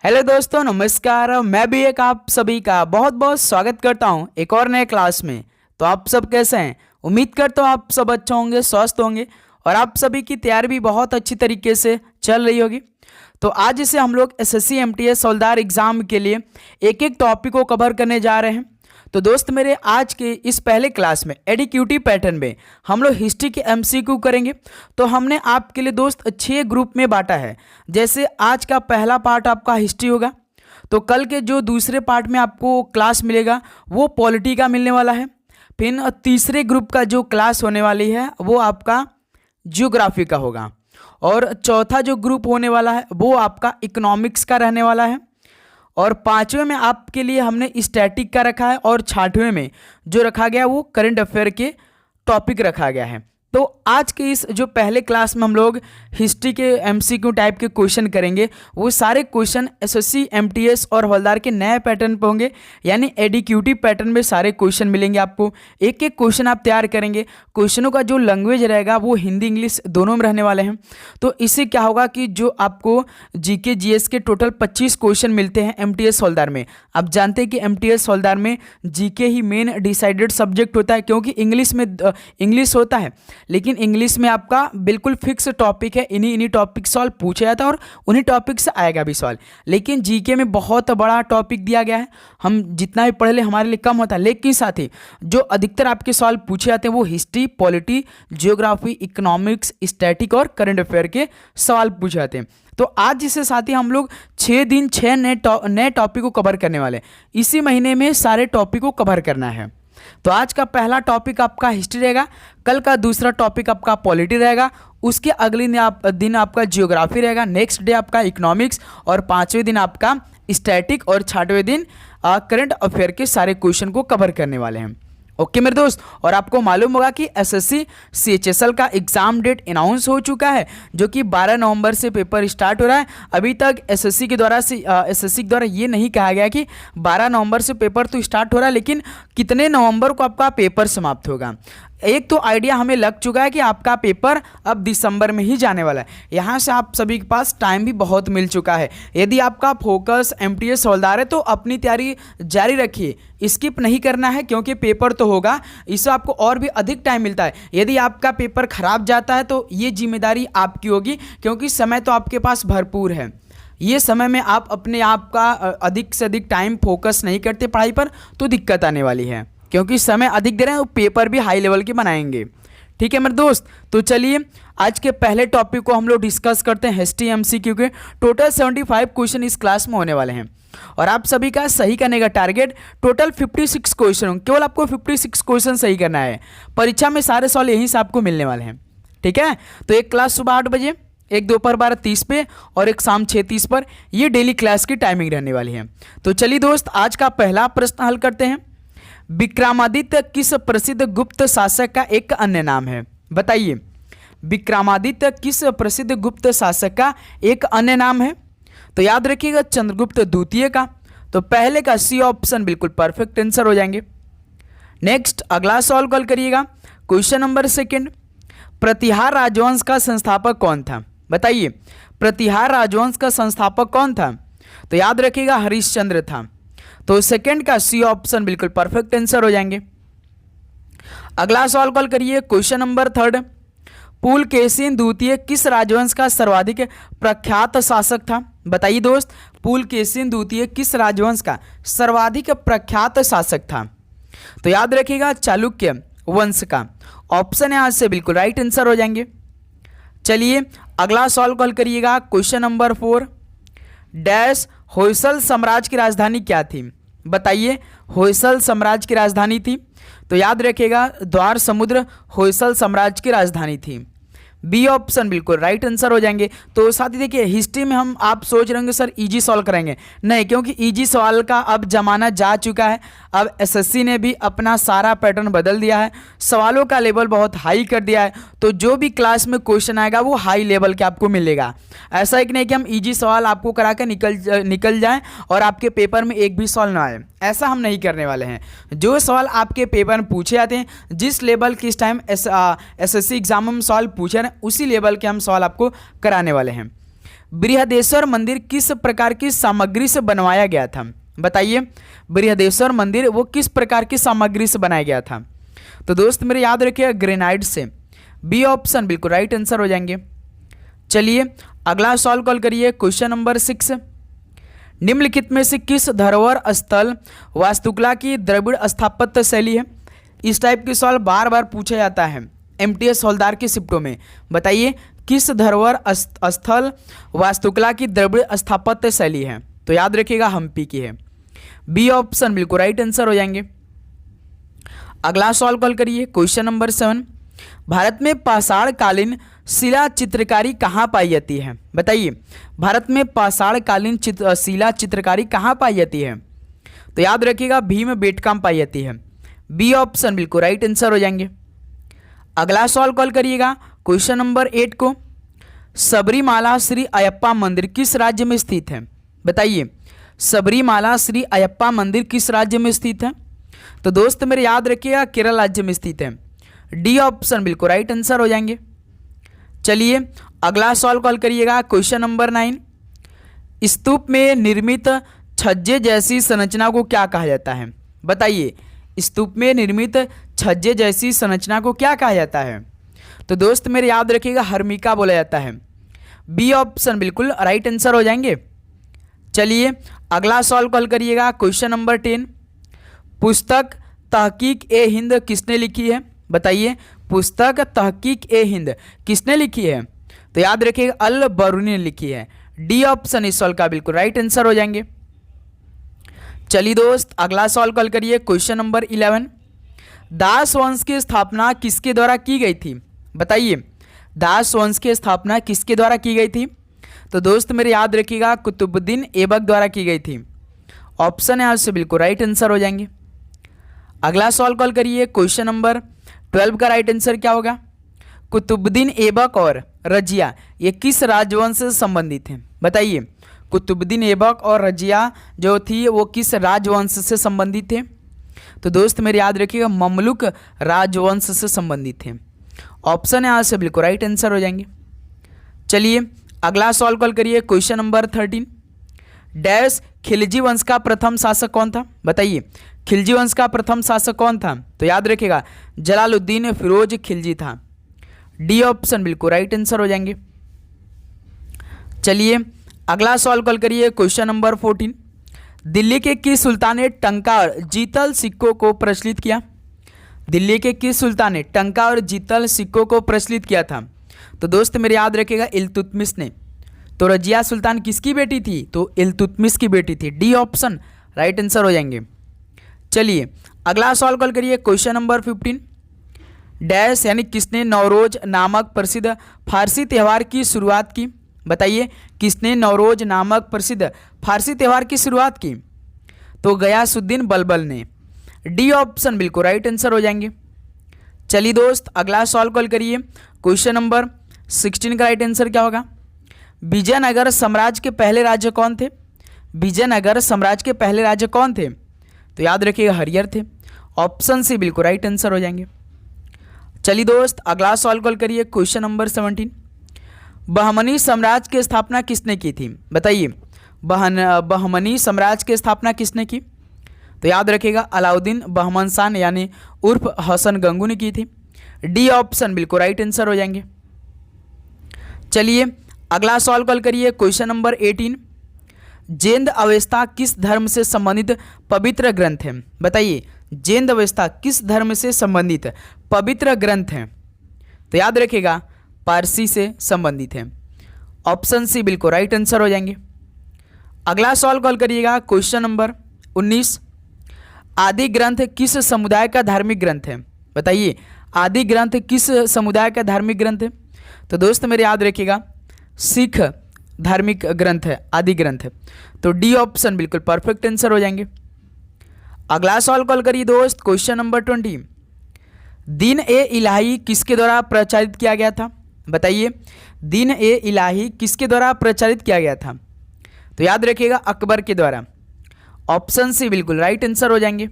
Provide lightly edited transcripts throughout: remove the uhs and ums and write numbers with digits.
Hello दोस्तों, नमस्कार। मैं भी एक आप सभी का बहुत बहुत स्वागत करता हूं एक और नए क्लास में। तो आप सब कैसे हैं? उम्मीद करता हूं आप सब अच्छे होंगे, स्वस्थ होंगे और आप सभी की तैयारी भी बहुत अच्छी तरीके से चल रही होगी। तो आज इसे हम लोग एसएससी एमटीएस हवलदार एग्जाम के लिए एक एक टॉपिक को कवर करने जा रहे हैं। तो दोस्त मेरे, आज के इस पहले क्लास में एडीक्यूटी पैटर्न में हम लोग हिस्ट्री के एमसीक्यू करेंगे। तो हमने आपके लिए दोस्त 6 ग्रुप में बांटा है। जैसे आज का पहला पार्ट आपका हिस्ट्री होगा, तो कल के जो दूसरे पार्ट में आपको क्लास मिलेगा वो पॉलिटी का मिलने वाला है। फिर तीसरे ग्रुप का जो क्लास होने वाली है वो आपका जियोग्राफी का होगा, और चौथा जो ग्रुप होने वाला है वो आपका इकोनॉमिक्स का रहने वाला है, और पांचवें में आपके लिए हमने स्टैटिक का रखा है, और छठवें में जो रखा गया वो करंट अफेयर के टॉपिक रखा गया है। तो आज के इस जो पहले क्लास में हम लोग हिस्ट्री के एमसीक्यू टाइप के क्वेश्चन करेंगे, वो सारे क्वेश्चन एसएससी एमटीएस और हवलदार के नए पैटर्न पे होंगे, यानी एडीक्यूटी पैटर्न में सारे क्वेश्चन मिलेंगे आपको। एक एक क्वेश्चन आप तैयार करेंगे। क्वेश्चनों का जो लैंग्वेज रहेगा वो हिंदी इंग्लिश दोनों में रहने वाले हैं। तो इससे क्या होगा कि जो आपको जीके जीएस के टोटल 25 क्वेश्चन मिलते हैं एमटीएस हवलदार में। आप जानते हैं कि एमटीएस हवलदार में जीके ही मेन डिसाइडेड सब्जेक्ट होता है, क्योंकि इंग्लिश होता है, लेकिन इंग्लिश में आपका बिल्कुल फिक्स टॉपिक है। इन्हीं टॉपिक सॉल्व पूछा जाता है और उन्हीं टॉपिक से आएगा भी सवाल। लेकिन जीके में बहुत बड़ा टॉपिक दिया गया है, हम जितना भी पढ़ ले हमारे लिए कम होता है। लेकिन साथ ही जो अधिकतर आपके सवाल पूछे जाते हैं वो history, polity, geography, economics, static और करंट अफेयर के सवाल पूछे जाते हैं। तो आज इससे साथ ही हम लोग 6 दिन 6 नए टॉपिक को कवर करने वाले हैं। इसी महीने में सारे टॉपिक को कवर करना है। तो आज का पहला टॉपिक आपका हिस्ट्री रहेगा, कल का दूसरा टॉपिक आपका पॉलिटी रहेगा, उसके अगले दिन आपका जियोग्राफी रहेगा, नेक्स्ट डे आपका इकोनॉमिक्स, और पांचवें दिन आपका स्टैटिक, और छठवें दिन करंट अफेयर के सारे क्वेश्चन को कवर करने वाले हैं। ओके मेरे दोस्त, और आपको मालूम होगा कि एसएससी सीएचएसएल का एग्जाम डेट अनाउंस हो चुका है, जो कि 12 नवंबर से पेपर स्टार्ट हो रहा है। अभी तक एसएससी के द्वारा ये नहीं कहा गया कि 12 नवंबर से पेपर तो स्टार्ट हो रहा है, लेकिन कितने नवंबर को आपका पेपर समाप्त होगा। एक तो आइडिया हमें लग चुका है कि आपका पेपर अब दिसंबर में ही जाने वाला है। यहाँ से आप सभी के पास टाइम भी बहुत मिल चुका है। यदि आपका फोकस एमटीएस हवलदार है तो अपनी तैयारी जारी रखिए, स्किप नहीं करना है, क्योंकि पेपर तो होगा, इससे आपको और भी अधिक टाइम मिलता है। यदि आपका पेपर खराब जाता है तो ये जिम्मेदारी आपकी होगी, क्योंकि समय तो आपके पास भरपूर है। ये समय में आप अपने आप का अधिक से अधिक टाइम फोकस नहीं करते पढ़ाई पर तो दिक्कत आने वाली है, क्योंकि समय अधिक दे रहे हैं तो पेपर भी हाई लेवल के बनाएंगे। ठीक है मेरे दोस्त, तो चलिए आज के पहले टॉपिक को हम लोग डिस्कस करते हैं हिस्ट्री एमसीक्यू के। टोटल 75 क्वेश्चन इस क्लास में होने वाले हैं, और आप सभी का सही करने का टारगेट टोटल 56 क्वेश्चन, केवल आपको 56 क्वेश्चन सही करना है। परीक्षा में सारे सवाल यहीं से आपको मिलने वाले हैं। ठीक है, तो एक क्लास सुबह 8 बजे, एक दोपहर 12:30 पे, और एक शाम 6:30 पर, ये डेली क्लास की टाइमिंग रहने वाली है। तो चलिए दोस्त, आज का पहला प्रश्न हल करते हैं। विक्रमादित्य किस प्रसिद्ध गुप्त शासक का एक अन्य नाम है? बताइए, विक्रमादित्य किस प्रसिद्ध गुप्त शासक का एक अन्य नाम है? तो याद रखिएगा चंद्रगुप्त द्वितीय का। तो पहले का सी ऑप्शन बिल्कुल परफेक्ट आंसर हो जाएंगे। नेक्स्ट अगला सवाल कॉल करिएगा, क्वेश्चन नंबर 2। प्रतिहार राजवंश का संस्थापक कौन था? बताइए, प्रतिहार राजवंश का संस्थापक कौन था? तो याद रखिएगा हरिश्चंद्र था। तो सेकंड का सी ऑप्शन बिल्कुल परफेक्ट आंसर हो जाएंगे। अगला सवाल कॉल करिए, क्वेश्चन नंबर 3। पुलकेशिन द्वितीय किस राजवंश का सर्वाधिक प्रख्यात शासक था? बताइए दोस्त, पुलकेशिन द्वितीय किस राजवंश का सर्वाधिक प्रख्यात शासक था? तो याद रखिएगा चालुक्य वंश का। ऑप्शन यहाँ से बिल्कुल राइट आंसर हो जाएंगे। चलिए अगला सवाल कॉल करिएगा, क्वेश्चन नंबर 4। डैश होयसल साम्राज्य की राजधानी क्या थी? बताइए, होयसल साम्राज्य की राजधानी थी। तो याद रखिएगा द्वार समुद्र होयसल साम्राज्य की राजधानी थी। बी ऑप्शन बिल्कुल राइट आंसर हो जाएंगे। तो साथ ही देखिए, हिस्ट्री में हम आप सोच रहे होंगे सर इजी सॉल्व करेंगे, नहीं, क्योंकि इजी सवाल का अब जमाना जा चुका है। अब एसएससी ने भी अपना सारा पैटर्न बदल दिया है, सवालों का लेवल बहुत हाई कर दिया है। तो जो भी क्लास में क्वेश्चन आएगा वो हाई लेवल के आपको मिलेगा। ऐसा एक नहीं कि हम इजी सवाल आपको करा कर निकल जाएं और आपके पेपर में एक भी सवाल ना आए, ऐसा हम नहीं करने वाले हैं। जो सवाल आपके पेपर में पूछे जाते हैं, जिस लेवल के इस टाइम एसएससी एग्जाम में सवाल पूछे रहे, उसी लेवल के हम सवाल आपको कराने वाले हैं। बृहदेश्वर मंदिर किस प्रकार की सामग्री से बनवाया गया था? बताइए, बृहदेश्वर मंदिर वो किस प्रकार की सामग्री से बनाया गया था? तो दोस्त मेरे याद रखिएगा ग्रेनाइट से। बी ऑप्शन बिल्कुल राइट आंसर हो जाएंगे। चलिए अगला सवाल कॉल करिए, क्वेश्चन नंबर 6। निम्नलिखित में से किस धरोहर स्थल वास्तुकला की द्रविड़ स्थापत्य शैली है? इस टाइप के सवाल बार बार पूछा जाता है एमटीएस हवलदार के शिफ्टों में। बताइए किस धरोहर स्थल वास्तुकला की द्रविड़ स्थापत्य शैली है? तो याद रखिएगा हम्पी की है। बी ऑप्शन बिल्कुल राइट आंसर हो जाएंगे। अगला सवाल कॉल करिए, क्वेश्चन नंबर 7। भारत में पाषाण कालीन शिला चित्रकारी कहाँ पाई जाती है? बताइए भारत में पाषाण कालीन शिला चित्रकारी कहाँ पाई जाती है? तो याद रखिएगा भीम बेटका में पाई जाती है। बी ऑप्शन बिल्कुल राइट आंसर हो जाएंगे। अगला सवाल कॉल करिएगा, क्वेश्चन नंबर 8 को। सबरीमाला श्री अयप्पा मंदिर किस राज्य में स्थित है? बताइए सबरीमाला श्री अयप्पा मंदिर किस राज्य में स्थित है? तो दोस्त मेरे याद रखिएगा केरल राज्य में स्थित है। डी ऑप्शन बिल्कुल राइट आंसर हो जाएंगे। चलिए अगला सवाल कॉल करिएगा, क्वेश्चन नंबर 9। स्तूप में निर्मित छज्जे जैसी संरचना को क्या कहा जाता है? बताइए स्तूप में निर्मित छज्जे जैसी संरचना को क्या कहा जाता है? तो दोस्त मेरे याद रखिएगा हर्मिका बोला जाता है। बी ऑप्शन बिल्कुल राइट आंसर हो जाएंगे। चलिए अगला सवाल कॉल करिएगा, क्वेश्चन नंबर 10। पुस्तक तहकीक ए हिंद किसने लिखी है? बताइए पुस्तक तहकीक ए हिंद किसने लिखी है? तो याद रखिएगा अल बरूनी ने लिखी है। डी ऑप्शन इस सवाल का बिल्कुल राइट आंसर हो जाएंगे। चलिए दोस्त अगला सवाल कॉल करिए, क्वेश्चन नंबर 11। दास वंश की स्थापना किसके द्वारा की गई थी? बताइए दास वंश की स्थापना किसके द्वारा की गई थी? तो दोस्त मेरे याद रखिएगा कुतुबुद्दीन ऐबक द्वारा की गई थी। ऑप्शन यहाँ से बिल्कुल राइट आंसर हो जाएंगे। अगला सवाल कॉल करिए, क्वेश्चन नंबर 12 का राइट आंसर क्या होगा? कुतुबुद्दीन ऐबक और रजिया ये किस राजवंश से संबंधित हैं? बताइए कुतुबुद्दीन ऐबक और रजिया जो थी वो किस राजवंश से संबंधित थे? तो दोस्त मेरे याद रखिएगा ममलुक राजवंश से संबंधित थे। ऑप्शन यहाँ से बिल्कुल राइट आंसर हो जाएंगे। चलिए अगला सवाल कॉल करिए, क्वेश्चन नंबर 13। डैश खिलजी वंश का प्रथम शासक कौन था? बताइए खिलजी वंश का प्रथम शासक कौन था? तो याद रखिएगा जलालुद्दीन फिरोज खिलजी था। डी ऑप्शन बिल्कुल राइट आंसर हो जाएंगे। चलिए अगला सवाल कॉल करिए, क्वेश्चन नंबर 14। दिल्ली के किस सुल्तान ने टंका और जीतल सिक्कों को प्रचलित किया? दिल्ली के किस सुल्तान ने टंका और जीतल सिक्कों को प्रचलित किया था? तो दोस्त मेरे याद रखिएगा इल्तुतमिश ने। तो रजिया सुल्तान किसकी बेटी थी? तो इल्तुतमिश की बेटी थी। डी ऑप्शन राइट आंसर हो जाएंगे। चलिए अगला सवाल कॉल करिए, क्वेश्चन नंबर 15। डैश यानी किसने नवरोज नामक प्रसिद्ध फारसी त्यौहार की शुरुआत की? बताइए किसने नवरोज नामक प्रसिद्ध फारसी त्यौहार की शुरुआत की? तो गयासुद्दीन बलबल ने। डी ऑप्शन बिल्कुल राइट आंसर हो जाएंगे। चलिए दोस्त अगला सवाल कॉल करिए, क्वेश्चन नंबर 16 का राइट आंसर क्या होगा? विजयनगर साम्राज्य के पहले राज्य कौन थे? विजयनगर साम्राज्य के पहले राज्य कौन थे? तो याद रखिएगा हरियर थे। ऑप्शन सी बिल्कुल राइट आंसर हो जाएंगे। चलिए दोस्त अगला सवाल कॉल करिए, क्वेश्चन नंबर 17। बहमनी साम्राज्य की स्थापना किसने की थी? बताइए बहमनी साम्राज्य की स्थापना किसने की? तो याद रखिएगा अलाउद्दीन बहमन शाह यानी उर्फ हसन गंगू ने की थी। डी ऑप्शन बिल्कुल राइट आंसर हो जाएंगे। चलिए अगला सवाल कॉल करिए, क्वेश्चन नंबर 18। जैन अवस्था किस धर्म से संबंधित पवित्र ग्रंथ है? बताइए जैन अवस्था किस धर्म से संबंधित पवित्र ग्रंथ है? तो याद रखिएगा पारसी से संबंधित है। ऑप्शन सी बिल्कुल राइट आंसर हो जाएंगे। अगला सवाल कॉल करिएगा, क्वेश्चन नंबर 19। आदि ग्रंथ किस समुदाय का धार्मिक ग्रंथ है? बताइए आदि ग्रंथ किस समुदाय का धार्मिक ग्रंथ है? तो दोस्त मेरे याद रखिएगा सिख धार्मिक ग्रंथ है आदि ग्रंथ है। तो डी ऑप्शन बिल्कुल परफेक्ट आंसर हो जाएंगे। अगला सवाल कॉल करिए दोस्त, क्वेश्चन नंबर 20। दीन ए इलाही किसके द्वारा प्रचारित किया गया था? बताइए दीन ए इलाही किसके द्वारा प्रचारित किया गया था? तो याद रखिएगा अकबर के द्वारा। ऑप्शन सी बिल्कुल राइट आंसर हो जाएंगे।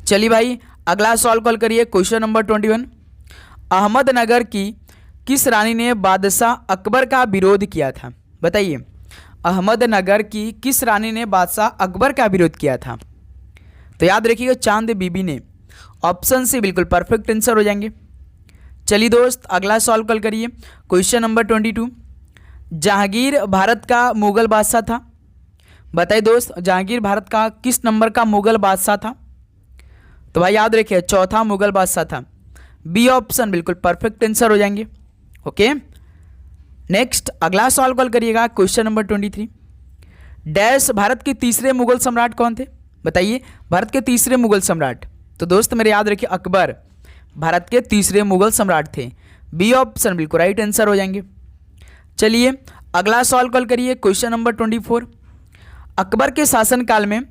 चलिए भाई अगला सवाल कॉल करिए, क्वेश्चन नंबर 21। अहमदनगर की किस रानी ने बादशाह अकबर का विरोध किया था? बताइए, अहमदनगर की किस रानी ने बादशाह अकबर का विरोध किया था? तो याद रखिएगा, चांद बीबी ने। ऑप्शन सी बिल्कुल परफेक्ट आंसर हो जाएंगे। चलिए दोस्त, अगला सॉल्व कल करिए। क्वेश्चन नंबर 22, जहांगीर भारत का मुगल बादशाह था। बताइए दोस्त, जहांगीर भारत का किस नंबर का मुगल बादशाह था? तो भाई याद रखिए, चौथा मुगल बादशाह था। बी ऑप्शन बिल्कुल परफेक्ट आंसर हो जाएंगे। ओके, नेक्स्ट अगला सॉल्व कल करिएगा। क्वेश्चन नंबर 23, डैश भारत के तीसरे मुगल सम्राट कौन थे? बताइए, भारत के तीसरे मुगल सम्राट। तो दोस्त मेरे याद रखिए, अकबर भारत के तीसरे मुगल सम्राट थे। बी ऑप्शन बिल्कुल राइट आंसर हो जाएंगे। चलिए अगला सॉल्व कल करिए। क्वेश्चन नंबर 24, अकबर के शासनकाल में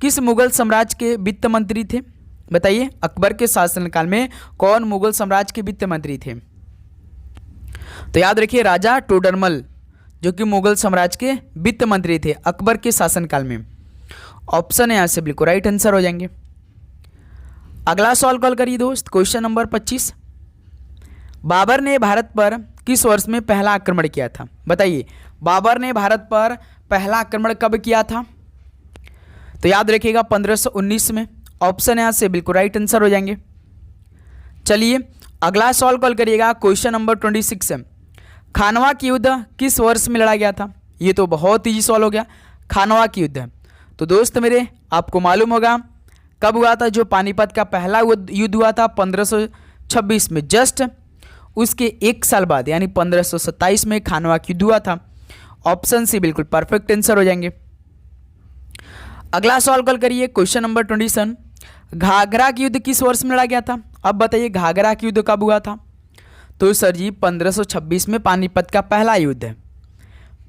किस मुगल साम्राज्य के वित्त मंत्री थे? बताइए, अकबर के शासनकाल में कौन मुगल साम्राज्य के वित्त मंत्री थे? तो याद रखिए, राजा टोडरमल, जो कि मुगल साम्राज्य के वित्त मंत्री थे अकबर के शासनकाल में। ऑप्शन यहाँ से बिल्कुल राइट आंसर हो जाएंगे। अगला सॉल्व कल करिए दोस्त। क्वेश्चन नंबर 25, बाबर ने भारत पर किस वर्ष में पहला आक्रमण किया था? बताइए, बाबर ने भारत पर पहला आक्रमण कब किया था? तो याद रखिएगा 1519 में। ऑप्शन यहाँ से बिल्कुल राइट आंसर हो जाएंगे। चलिए अगला सॉल्व कल करिएगा। क्वेश्चन नंबर 26, खानवा की युद्ध किस वर्ष में लड़ा गया था? ये तो बहुत ईजी सॉल्व हो गया। खानवा की युद्ध, तो दोस्त मेरे आपको मालूम होगा कब हुआ था? जो पानीपत का पहला युद्ध हुआ था 1526 में, जस्ट उसके एक साल बाद यानी 1527 में खानवा की युद्ध हुआ था। ऑप्शन सी बिल्कुल परफेक्ट आंसर हो जाएंगे। अगला सॉल्व कल करिए। क्वेश्चन नंबर 27, घाघरा की युद्ध किस वर्ष में लड़ा गया था? अब बताइए, घाघरा की युद्ध कब हुआ था? तो सर जी 1526 में पानीपत का पहला युद्ध है।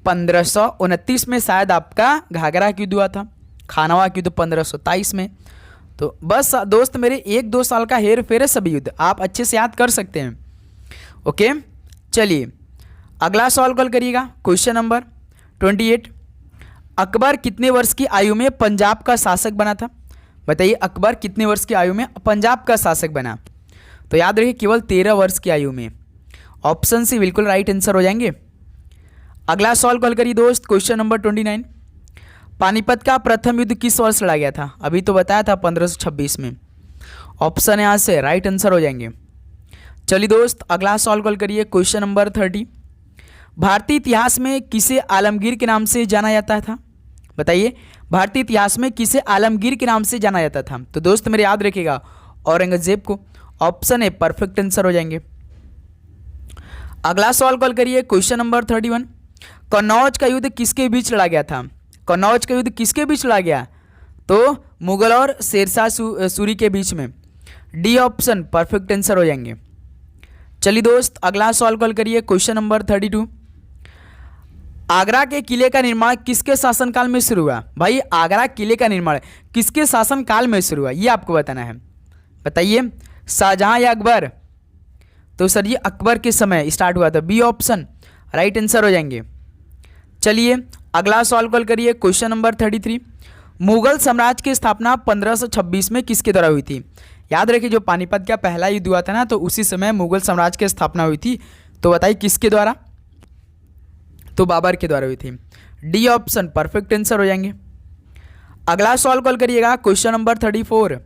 1529 में शायद आपका घाघरा की युद्ध हुआ था। खानवा की युद्ध 1527 में। तो बस दोस्त मेरे 1-2 साल का हेर फेर है सभी युद्ध, आप अच्छे से याद कर सकते हैं। ओके, चलिए अगला सॉल्व कल करिएगा। क्वेश्चन नंबर 28, अकबर कितने वर्ष की आयु में पंजाब का शासक बना था? बताइए, अकबर कितने वर्ष की आयु में पंजाब का शासक बना? तो याद रखिए, केवल 13 वर्ष की आयु में। ऑप्शन सी बिल्कुल राइट आंसर हो जाएंगे। अगला सॉल्व कल करिए दोस्त। क्वेश्चन नंबर 29, पानीपत का प्रथम युद्ध किस वर्ष लड़ा गया था? अभी तो बताया था 1526 में। ऑप्शन यहाँ से राइट आंसर हो जाएंगे। चलिए दोस्त अगला सॉल्व कल करिए। क्वेश्चन नंबर 30, भारतीय इतिहास में किसे आलमगीर के नाम से जाना जाता था? बताइए, भारतीय इतिहास में किसे आलमगीर के नाम से जाना जाता था? तो दोस्त मेरे याद रखिएगा, औरंगजेब को। ऑप्शन ए परफेक्ट आंसर हो जाएंगे। अगला सवाल कॉल करिए। क्वेश्चन नंबर 31, कन्नौज का युद्ध किसके बीच लड़ा गया था? कन्नौज का युद्ध किसके बीच लड़ा गया? तो मुगल और शेरशाह सूरी के बीच में। डी ऑप्शन परफेक्ट आंसर हो जाएंगे। चलिए दोस्त अगला सवाल कॉल करिए। क्वेश्चन नंबर 32, आगरा के किले का निर्माण किसके शासनकाल में शुरू हुआ? भाई आगरा किले का निर्माण किसके शासनकाल में शुरू हुआ, ये आपको बताना है। बताइए, शाहजहां या अकबर? तो सर ये अकबर के समय स्टार्ट हुआ था। बी ऑप्शन राइट आंसर हो जाएंगे। चलिए अगला सवाल कॉल करिए। क्वेश्चन नंबर 33, मुगल साम्राज्य की स्थापना 1526 में किसके द्वारा हुई थी? याद रखिए, जो पानीपत का पहला युद्ध हुआ था ना, तो उसी समय मुगल साम्राज्य की स्थापना हुई थी। तो बताइए किसके द्वारा? तो बाबर के द्वारा हुई थी। डी ऑप्शन परफेक्ट आंसर हो जाएंगे। अगला सवाल कॉल करिएगा। क्वेश्चन नंबर 34,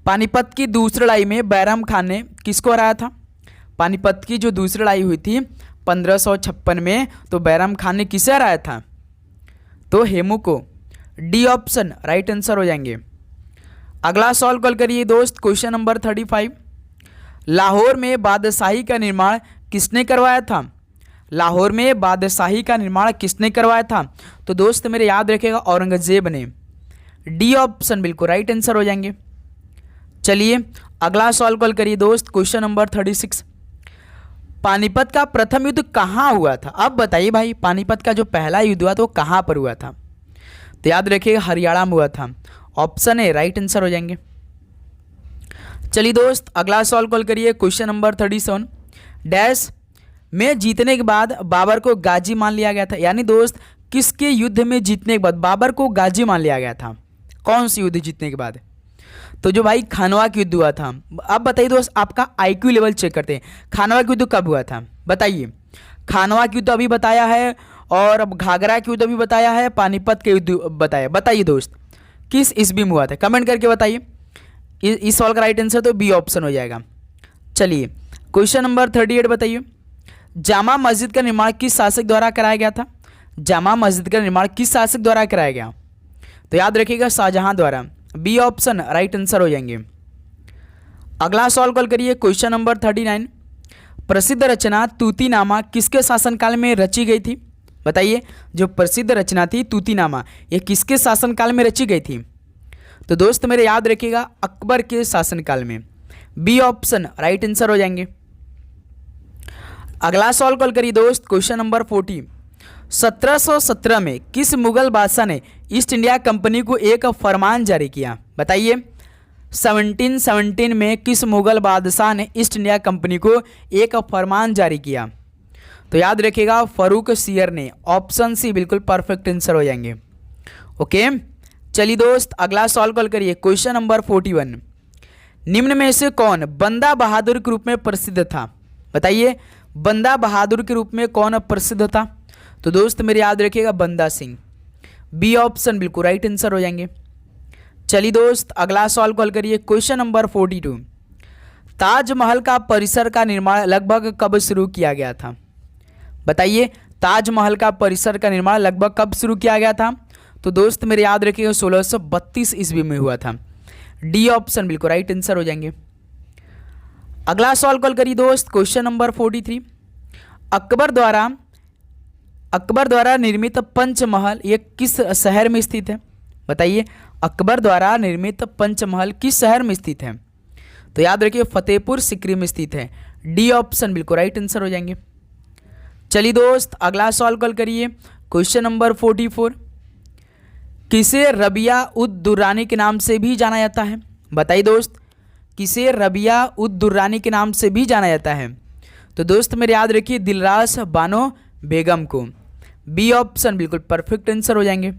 पानीपत की दूसरी लड़ाई में बैरम खान ने किसको हराया था? पानीपत की जो दूसरी लड़ाई हुई थी 1556 में, तो बैरम खान ने किसे हराया था? तो हेमू को। डी ऑप्शन राइट आंसर हो जाएंगे। अगला सवाल कॉल करिए दोस्त। क्वेश्चन नंबर 35, लाहौर में बादशाही का निर्माण किसने करवाया था? लाहौर में बादशाही का निर्माण किसने करवाया था? तो दोस्त मेरे याद रखिएगा, औरंगजेब ने। डी ऑप्शन बिल्कुल राइट आंसर हो जाएंगे। चलिए अगला सवाल कॉल करिए दोस्त। क्वेश्चन नंबर 36, पानीपत का प्रथम युद्ध कहाँ हुआ था? अब बताइए भाई, पानीपत का जो पहला युद्ध हुआ था वो कहाँ पर हुआ था? तो याद रखिएगा, हरियाणा में हुआ था। ऑप्शन ए राइट आंसर हो जाएंगे। चलिए दोस्त अगला सवाल कॉल करिए। क्वेश्चन नंबर 37, डैश में जीतने के बाद बाबर को गाजी मान लिया गया था? यानी दोस्त किसके युद्ध में जीतने के बाद बाबर को गाजी मान लिया गया था? कौन सी युद्ध जीतने के बाद? तो जो भाई खानवा का युद्ध हुआ था, अब बताइए दोस्त, आपका आईक्यू लेवल चेक करते हैं। खानवा का युद्ध कब हुआ था बताइए। खानवा का युद्ध अभी बताया है, और अब घाघरा का युद्ध अभी बताया है, पानीपत के युद्ध बताया। बताइए दोस्त किस ईस्वी में हुआ था, कमेंट करके बताइए। इस सवाल का राइट आंसर तो बी ऑप्शन हो जाएगा। चलिए क्वेश्चन नंबर 38 बताइए। जामा मस्जिद का निर्माण किस शासक द्वारा कराया गया था? जामा मस्जिद का निर्माण किस शासक द्वारा कराया गया? तो याद रखिएगा शाहजहां द्वारा। बी ऑप्शन राइट आंसर हो जाएंगे। अगला सवाल कॉल करिए क्वेश्चन नंबर 39। प्रसिद्ध रचना तूतीनामा किसके शासनकाल में रची गई थी? बताइए जो प्रसिद्ध रचना थी तूतीनामा, ये किसके शासनकाल में रची गई थी? तो दोस्त मेरे याद रखिएगा अकबर के शासनकाल में। बी ऑप्शन राइट आंसर हो जाएंगे। अगला सवाल कॉल करिए दोस्त क्वेश्चन नंबर 40। 1717 में किस मुगल बादशाह ने ईस्ट इंडिया कंपनी को एक फरमान जारी किया? बताइए 1717 में किस मुगल बादशाह ने ईस्ट इंडिया कंपनी को एक फरमान जारी किया? तो याद रखिएगा फरूक सियर ने। ऑप्शन सी बिल्कुल परफेक्ट आंसर हो जाएंगे। ओके चलिए दोस्त अगला सवाल कॉल करिए क्वेश्चन नंबर 41। निम्न में से कौन बंदा बहादुर के रूप में प्रसिद्ध था? बताइए बंदा बहादुर के रूप में कौन प्रसिद्ध था? तो दोस्त मेरे याद रखिएगा बंदा सिंह। बी ऑप्शन बिल्कुल राइट आंसर हो जाएंगे। चलिए दोस्त अगला सवाल कॉल करिए क्वेश्चन नंबर 42। ताजमहल का परिसर का निर्माण लगभग कब शुरू किया गया था? बताइए ताजमहल का परिसर का निर्माण लगभग कब शुरू किया गया था? तो दोस्त मेरे याद रखिएगा 1632 ईस्वी में हुआ था। डी ऑप्शन बिल्कुल राइट आंसर हो जाएंगे। अगला सवाल कॉल करिए दोस्त क्वेश्चन नंबर 43। अकबर द्वारा निर्मित पंचमहल ये किस शहर में स्थित है? बताइए अकबर द्वारा निर्मित पंचमहल किस शहर में स्थित है? तो याद रखिए फतेहपुर सिकरी में स्थित है। डी ऑप्शन बिल्कुल राइट आंसर हो जाएंगे। चलिए दोस्त अगला सवाल कॉल करिए क्वेश्चन नंबर 44। किसे रबिया उद दुर्रानी के नाम से भी जाना जाता है? बताइए दोस्त किसे रबिया उद दुर्रानी के नाम से भी जाना जाता है? तो दोस्त मेरे याद रखिए दिलरास बानो बेगम को। बी ऑप्शन बिल्कुल परफेक्ट आंसर हो जाएंगे।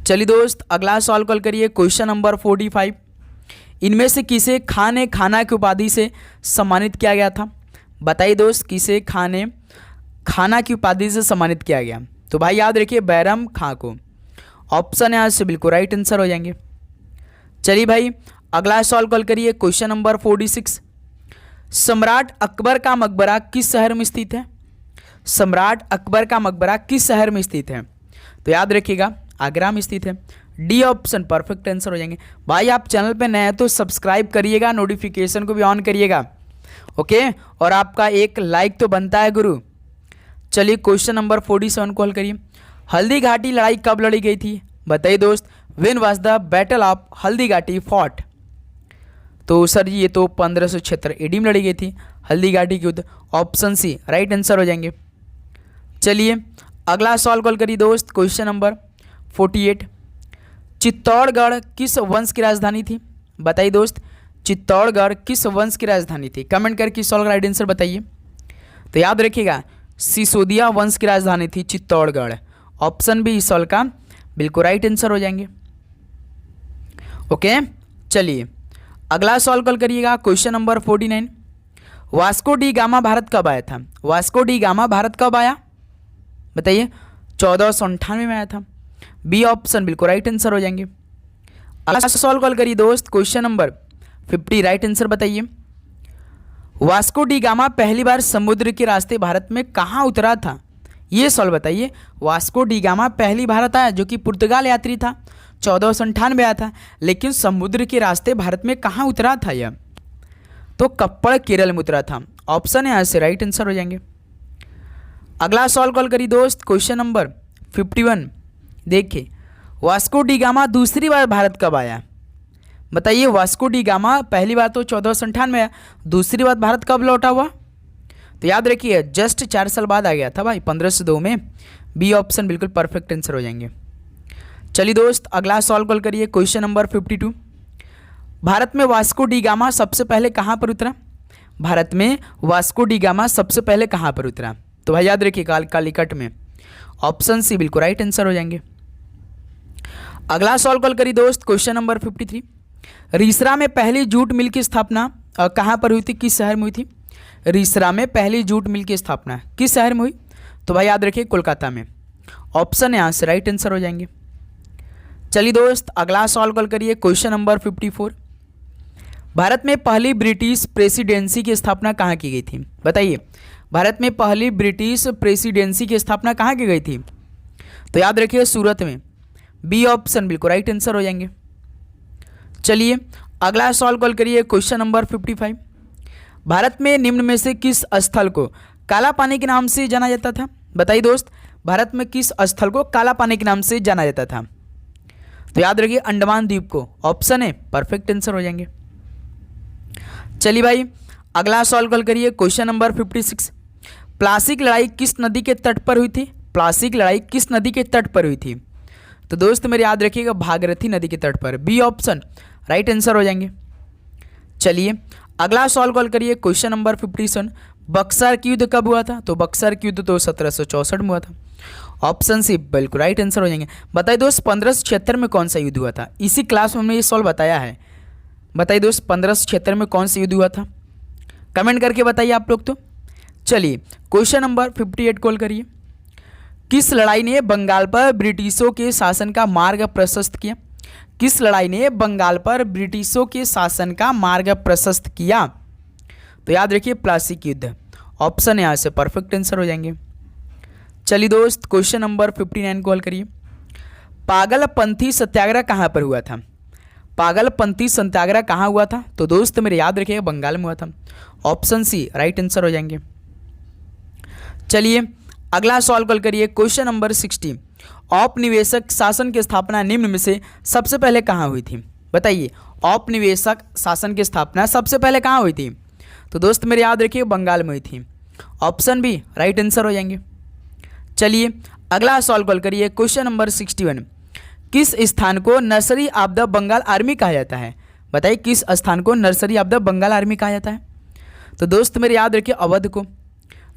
चलिए दोस्त अगला सवाल कॉल करिए क्वेश्चन नंबर 45। इनमें से किसे खाने खाना की उपाधि से सम्मानित किया गया था? बताइए दोस्त किसे खाना की उपाधि से सम्मानित किया गया? तो भाई याद रखिए बैरम खां को। ऑप्शन यहाँ से बिल्कुल राइट आंसर हो जाएंगे। चलिए भाई अगला सवाल कॉल करिए क्वेश्चन नंबर 46। सम्राट अकबर का मकबरा किस शहर में स्थित है? सम्राट अकबर का मकबरा किस शहर में स्थित है? तो याद रखिएगा आगरा में स्थित है। डी ऑप्शन परफेक्ट आंसर हो जाएंगे। भाई आप चैनल पे नए हैं तो सब्सक्राइब करिएगा, नोटिफिकेशन को भी ऑन करिएगा। ओके और आपका एक लाइक तो बनता है गुरु। चलिए क्वेश्चन नंबर 47 कॉल करिए। हल्दी घाटी लड़ाई कब लड़ी गई थी? बताइए दोस्त when was the battle of Haldi Ghati fought? तो सर जी ये तो 1576 एडी में लड़ी गई थी हल्दी घाटी की युद्ध। ऑप्शन सी राइट आंसर हो जाएंगे। चलिए अगला सवाल कॉल करिए दोस्त क्वेश्चन नंबर 48। चित्तौड़गढ़ किस वंश की राजधानी थी? बताइए दोस्त चित्तौड़गढ़ किस वंश की राजधानी थी? कमेंट करके सवाल का राइट आंसर बताइए। तो याद रखिएगा सिसोदिया वंश की राजधानी थी चित्तौड़गढ़। ऑप्शन बी इस सवाल का बिल्कुल राइट आंसर हो जाएंगे। ओके चलिए अगला सवाल कॉल करिएगा question number 49। Vasco D gamma Bharat कब आया था? वास्को डी गामा भारत कब आया? बताइए 1498 में आया था। बी ऑप्शन बिल्कुल राइट आंसर हो जाएंगे। अगला सवाल कॉल करिए दोस्त क्वेश्चन नंबर 50 राइट आंसर बताइए। वास्को डी गामा पहली बार समुद्र के रास्ते भारत में कहाँ उतरा था? ये सवाल बताइए। वास्को डी गामा पहली भारत आया जो कि पुर्तगाल यात्री था, 1498 आया था, लेकिन समुद्र के रास्ते भारत में कहाँ उतरा था यह? तो कप्पड़ केरल में उतरा था। ऑप्शन यहाँ से राइट आंसर हो जाएंगे। अगला सवाल कॉल करिए दोस्त क्वेश्चन नंबर 51। देखिए वास्को डी गामा दूसरी बार भारत कब आया? बताइए वास्को डी गामा पहली बार तो 1498 में आया, दूसरी बार भारत कब लौटा हुआ? तो याद रखिए जस्ट 4 साल बाद आ गया था भाई 1502 में। बी ऑप्शन बिल्कुल परफेक्ट आंसर हो जाएंगे। चलिए दोस्त अगला सवाल कॉल करिए क्वेश्चन नंबर 52। भारत में वास्को डी गामा सबसे पहले कहाँ पर उतरा? भारत में वास्को डी गामा सबसे पहले कहाँ पर उतरा? तो भाई याद रखिए कालिकट में। ऑप्शन सी बिल्कुल राइट आंसर हो जाएंगे। अगला सॉल्व कल करिए दोस्त, क्वेश्चन नंबर 53। रीसरा में पहली जूट मिल की स्थापना कहाँ पर हुई थी, किस शहर में हुई थी? रीसरा में पहली जूट मिल की स्थापना किस शहर में हुई? तो भाई याद रखिए कोलकाता में। ऑप्शन यहाँ से राइट आंसर हो जाएंगे। चलिए दोस्त अगला सॉल्व कल करिए, क्वेश्चन नंबर 54। भारत में पहली ब्रिटिश प्रेसिडेंसी की स्थापना कहाँ की गई थी? बताइए, भारत में पहली ब्रिटिश प्रेसिडेंसी की स्थापना कहाँ की गई थी? तो याद रखिए सूरत में। बी ऑप्शन बिल्कुल राइट आंसर हो जाएंगे। चलिए अगला सॉल्व कॉल करिए, क्वेश्चन नंबर 55। भारत में निम्न में से किस स्थल को काला पानी के नाम से जाना जाता था? बताइए दोस्त, भारत में किस स्थल को काला पानी के नाम से जाना जाता था? तो याद रखिए अंडमान द्वीप को। ऑप्शन है परफेक्ट आंसर हो जाएंगे। चलिए भाई अगला सॉल्व कॉल करिए, क्वेश्चन नंबर 56। प्लासी लड़ाई किस नदी के तट पर हुई थी? प्लासी लड़ाई किस नदी के तट पर हुई थी? तो दोस्त मेरे याद रखिएगा भागीरथी नदी के तट पर। बी ऑप्शन राइट आंसर हो जाएंगे। चलिए अगला सॉल्व कॉल करिए, क्वेश्चन नंबर 57। बक्सर की युद्ध कब हुआ था? तो बक्सर की युद्ध तो 1764 में हुआ था। ऑप्शन सी बिल्कुल राइट आंसर हो जाएंगे। बताइए दोस्त 1576 में कौन सा युद्ध हुआ था? इसी क्लास में हमने ये सॉल्व बताया है। बताइए दोस्त 1576 में कौन सा युद्ध हुआ था? कमेंट करके बताइए आप लोग। तो चलिए क्वेश्चन नंबर 58 कॉल करिए। किस लड़ाई ने बंगाल पर ब्रिटिशों के शासन का मार्ग प्रशस्त किया? किस लड़ाई ने बंगाल पर ब्रिटिशों के शासन का मार्ग प्रशस्त किया? तो याद रखिए प्लासी की युद्ध। ऑप्शन यहाँ से परफेक्ट आंसर हो जाएंगे। चलिए दोस्त क्वेश्चन नंबर 59 कॉल करिए। पागलपंथी सत्याग्रह कहाँ पर हुआ था? पागलपंथी सत्याग्रह कहाँ हुआ था? तो दोस्त मेरे याद रखिएगा बंगाल में हुआ था। ऑप्शन सी राइट आंसर हो जाएंगे। चलिए अगला सॉल्व कॉल करिए, क्वेश्चन नंबर 60। औपनिवेशिक शासन की स्थापना निम्न में से सबसे पहले कहाँ हुई थी? बताइए औपनिवेशिक शासन की स्थापना सबसे पहले कहाँ हुई थी? तो दोस्त मेरे याद रखिए बंगाल में हुई थी। ऑप्शन बी राइट आंसर हो जाएंगे। चलिए अगला सॉल्व कॉल करिए, क्वेश्चन नंबर 61। किस स्थान को nursery of the Bengal army कहा जाता है? बताइए किस स्थान को nursery of the Bengal army कहा जाता है? तो दोस्त मेरे याद रखिए अवध को।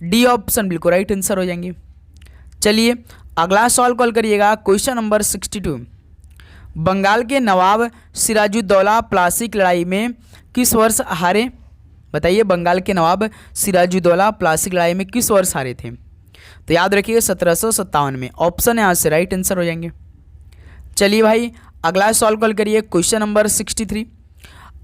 डी ऑप्शन बिल्कुल राइट आंसर हो जाएंगे। चलिए अगला सॉल्व कॉल करिएगा, क्वेश्चन नंबर 62। बंगाल के नवाब सिराजुद्दौला प्लासी की लड़ाई में किस वर्ष हारे? बताइए बंगाल के नवाब सिराजुद्दौला प्लासी की लड़ाई में किस वर्ष हारे थे? तो याद रखिए 1757 में। ऑप्शन यहाँ से राइट आंसर हो जाएंगे। चलिए भाई अगला सॉल्व कॉल करिए, क्वेश्चन नंबर 63।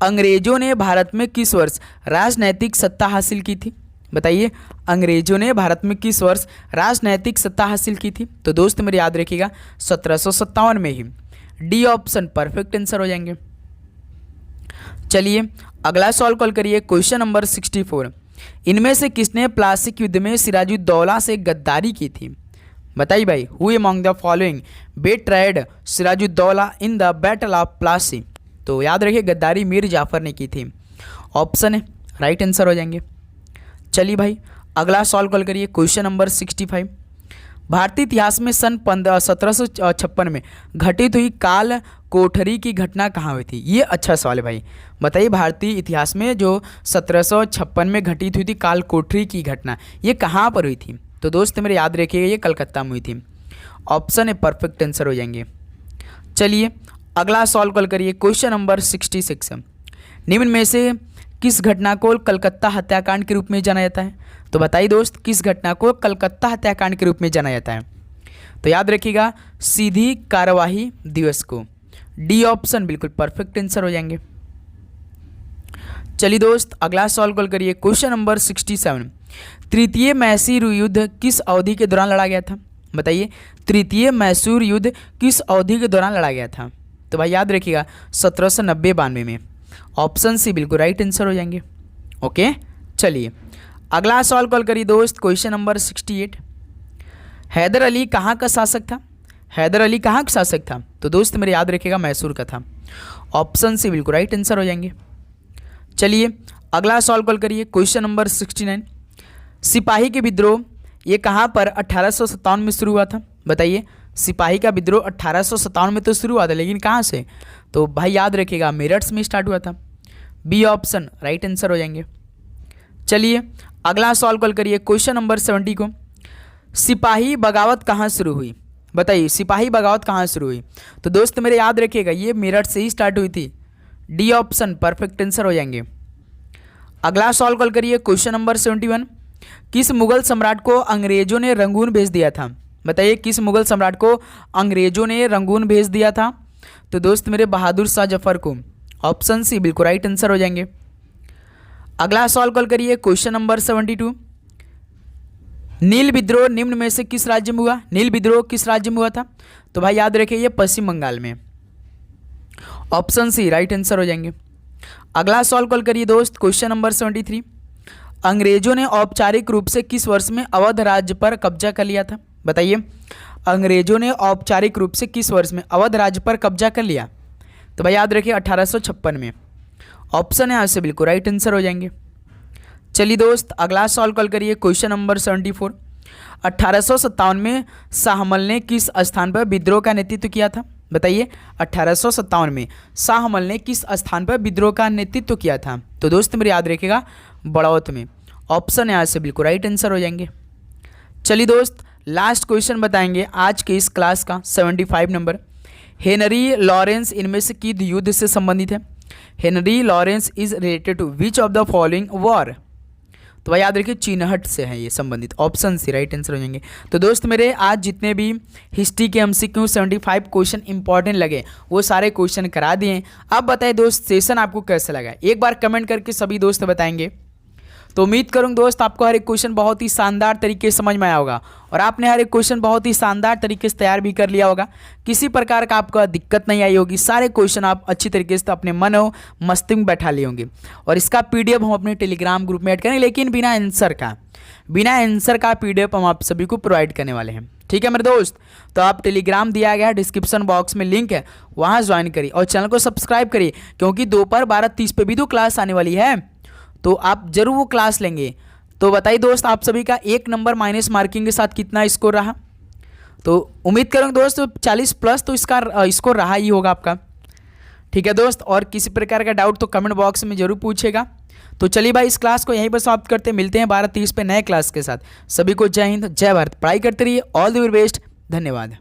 अंग्रेजों ने भारत में किस वर्ष राजनैतिक सत्ता हासिल की थी? बताइए अंग्रेजों ने भारत में किस वर्ष राजनैतिक सत्ता हासिल की थी? तो दोस्त मेरे याद रखिएगा 1757 में ही। डी ऑप्शन परफेक्ट आंसर हो जाएंगे। चलिए अगला सॉल्व कॉल करिए, क्वेश्चन नंबर 64। इनमें से किसने प्लासी युद्ध में सिराजुद्दौला से गद्दारी की थी? बताइए भाई who among the following betrayed Sirajuddaula in the battle of Plassey? तो याद रखिए गद्दारी मीर जाफर ने की थी। ऑप्शन है राइट आंसर हो जाएंगे। चलिए भाई अगला सॉल्व कॉल करिए, क्वेश्चन नंबर 65। भारतीय इतिहास में सन 1756 में घटित हुई काल कोठरी की घटना कहाँ हुई थी? ये अच्छा सवाल है भाई। बताइए भारतीय इतिहास में जो 1756 में घटित हुई थी काल कोठरी की घटना, ये कहाँ पर हुई थी? तो दोस्त मेरे याद रखिएगा ये कलकत्ता में हुई थी। ऑप्शन है परफेक्ट आंसर हो जाएंगे। चलिए अगला सॉल्व कॉल करिए, क्वेश्चन नंबर 66। निम्न में से किस घटना को कलकत्ता हत्याकांड के रूप में जाना जाता है? तो बताइए दोस्त किस घटना को कलकत्ता हत्याकांड के रूप में जाना जाता है? तो याद रखिएगा सीधी कार्यवाही दिवस को। डी ऑप्शन बिल्कुल परफेक्ट आंसर हो जाएंगे। चलिए दोस्त अगला सॉल्व कॉल करिए, क्वेश्चन नंबर 67। तृतीय मैसूर युद्ध किस अवधि के दौरान लड़ा गया था? बताइए तृतीय मैसूर युद्ध किस अवधि के दौरान लड़ा गया था? तो भाई याद रखिएगा 1790-92 में। ऑप्शन सी बिल्कुल राइट आंसर हो जाएंगे। ओके चलिए अगला सवाल कॉल करिए दोस्त, क्वेश्चन नंबर 68। हैदर अली कहाँ का शासक था? हैदर अली कहाँ का शासक था? तो दोस्त मेरे याद रखिएगा मैसूर का था। ऑप्शन सी बिल्कुल राइट आंसर हो जाएंगे। चलिए अगला सवाल कॉल करिए, क्वेश्चन नंबर 69। सिपाही के विद्रोह ये कहाँ पर 1857 में शुरू हुआ था? बताइए सिपाही का विद्रोह 1857 में तो शुरू हुआ था, लेकिन कहाँ से? तो भाई याद रखिएगा मेरठ में स्टार्ट हुआ था। बी ऑप्शन राइट आंसर हो जाएंगे। चलिए अगला सवाल कॉल करिए, क्वेश्चन नंबर 70 को। सिपाही बगावत कहाँ शुरू हुई? बताइए सिपाही बगावत कहाँ शुरू हुई? तो दोस्त मेरे याद रखिएगा ये मेरठ से ही स्टार्ट हुई थी। डी ऑप्शन परफेक्ट आंसर हो जाएंगे। अगला सवाल कॉल करिए क्वेश्चन नंबर 71। किस मुगल सम्राट को अंग्रेजों ने रंगून भेज दिया था? बताइए किस मुगल सम्राट को अंग्रेजों ने रंगून भेज दिया था? तो दोस्त मेरे बहादुर शाह जफर को। ऑप्शन सी बिल्कुल राइट आंसर हो जाएंगे। अगला सवाल कॉल करिए क्वेश्चन नंबर 72। नील विद्रोह निम्न में से किस राज्य में हुआ? नील विद्रोह किस राज्य में हुआ था? तो भाई याद रखिए ये पश्चिम बंगाल में। ऑप्शन सी राइट आंसर हो जाएंगे। अगला सवाल कॉल करिए दोस्त क्वेश्चन नंबर 73। अंग्रेजों ने औपचारिक रूप से किस वर्ष में अवध राज्य पर कब्जा कर लिया था? बताइए अंग्रेजों ने औपचारिक रूप से किस वर्ष में अवध राज्य पर कब्जा कर लिया? तो भाई याद रखिए 1856 में। ऑप्शन है यहाँ से बिल्कुल राइट आंसर हो जाएंगे। चलिए दोस्त अगला सवाल कॉल करिए क्वेश्चन नंबर 74। 1857 में शाहमल ने किस स्थान पर विद्रोह का नेतृत्व किया था? बताइए 1857 में शाहमल ने किस स्थान पर विद्रोह का नेतृत्व किया था? तो दोस्त मेरे याद रखिएगा बड़ौत में। ऑप्शन यहाँ से बिल्कुल राइट आंसर हो जाएंगे। चलिए दोस्त लास्ट क्वेश्चन बताएंगे आज के इस क्लास का 75 नंबर। हेनरी लॉरेंस इनमें से किस युद्ध से संबंधित है? Henry Lawrence is related to which of the following war? तो भाई याद रखिए चिन्हट से है ये संबंधित। ऑप्शन सी राइट आंसर हो जाएंगे। तो दोस्त मेरे आज जितने भी हिस्ट्री के एमसीक्यू 75 क्वेश्चन इंपॉर्टेंट लगे वो सारे क्वेश्चन करा दिए। अब बताइए दोस्त सेशन आपको कैसा लगा? एक बार कमेंट करके सभी दोस्त बताएंगे। तो उम्मीद करूँ दोस्त आपको हर एक क्वेश्चन बहुत ही शानदार तरीके से समझ में आया होगा और आपने हर एक क्वेश्चन बहुत ही शानदार तरीके से तैयार भी कर लिया होगा। किसी प्रकार का आपको दिक्कत नहीं आई होगी। सारे क्वेश्चन आप अच्छी तरीके से अपने मन और मस्तिष्क में बैठा लिए होंगे। और इसका पीडीएफ हम अपने टेलीग्राम ग्रुप में ऐड करेंगे, लेकिन बिना आंसर का पीडीएफ हम आप सभी को प्रोवाइड करने वाले हैं। ठीक है मेरे दोस्त, तो आप टेलीग्राम दिया गया है डिस्क्रिप्शन बॉक्स में लिंक है, वहाँ ज्वाइन करिए और चैनल को सब्सक्राइब करिए, क्योंकि दोपहर 12:30 पे भी तो क्लास आने वाली है, तो आप जरूर वो क्लास लेंगे। तो बताइए दोस्त आप सभी का 1 नंबर माइनस मार्किंग के साथ कितना स्कोर रहा? तो उम्मीद करूँगा दोस्त 40 प्लस तो इसका स्कोर रहा ही होगा आपका। ठीक है दोस्त, और किसी प्रकार का डाउट तो कमेंट बॉक्स में जरूर पूछेगा। तो चलिए भाई इस क्लास को यहीं पर समाप्त करते हैं। मिलते हैं 12:30 पे नए क्लास के साथ। सभी को जय हिंद जय भारत। पढ़ाई करते रहिए। All the very best. धन्यवाद।